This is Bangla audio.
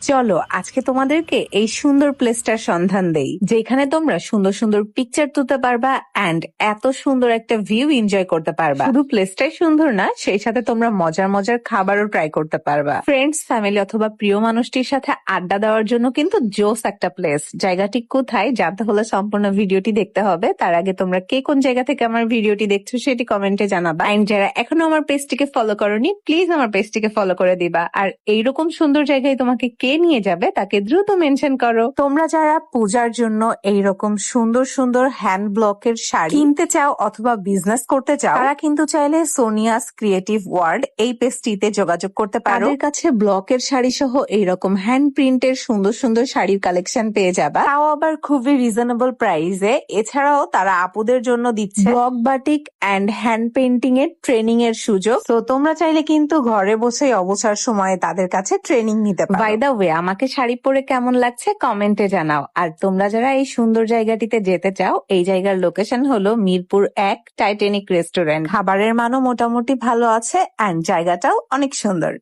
চলো আজকে তোমাদেরকে এই সুন্দর প্লেসটার সন্ধান দেই, যেখানে তোমরা সুন্দর সুন্দর পিকচার তুলতে পারবা এন্ড এত সুন্দর একটা ভিউ এনজয় করতে পারবা। শুধু প্লেসটাই সুন্দর না, সেই সাথে তোমরা মজার মজার খাবারও ট্রাই করতে পারবা। ফ্রেন্ডস, ফ্যামিলি অথবা প্রিয় মানুষটির সাথে আড্ডা দেওয়ার জন্য কিন্তু জোস একটা প্লেস। জায়গাটি কোথায় জানতে হলে সম্পূর্ণ ভিডিওটি দেখতে হবে। তার আগে তোমরা কে কোন জায়গা থেকে আমার ভিডিওটি দেখছো সেটি কমেন্টে জানাবা। এন্ড যারা এখনো আমার পেজটিকে ফলো করোনি, প্লিজ আমার পেজটিকে ফলো করে দিবা। আর এইরকম সুন্দর জায়গায় তোমাকে কে নিয়ে যাবে তাকে দ্রুত মেনশন করো। তোমরা যারা পূজার জন্য এইরকম সুন্দর সুন্দর হ্যান্ড ব্লকের শাড়ি কিনতে চাও অথবা বিজনেস করতে চাও, তারা কিন্তু চাইলে সোনিয়াস ক্রিয়েটিভ ওয়ার্ল্ড এই পেজটিতে যোগাযোগ করতে পারো। তাদের কাছে ব্লকের শাড়ি সহ এইরকম হ্যান্ড প্রিন্টের সুন্দর সুন্দর শাড়ির কালেকশন পেয়ে যাবা, তাও আবার খুবই রিজনেবল প্রাইসে। এছাড়াও তারা আপুদের জন্য দিচ্ছে block batik and hand painting এর ট্রেনিং এর সুযোগ। তো তোমরা চাইলে কিন্তু ঘরে বসে অবসর সময়ে তাদের কাছে ট্রেনিং নিতে পারো। বাই দ্য ওয়ে, আমাকে শাড়ি পরে কেমন লাগছে কমেন্টে জানাও। আর তোমরা যারা এই সুন্দর জায়গাটিতে যেতে চাও, এই জায়গার লোকেশন হলো মিরপুর 1 টাইটানিক রেস্টুরেন্ট। খাবারের মানও মোটামুটি ভালো আছে এন্ড জায়গাটাও অনেক সুন্দর।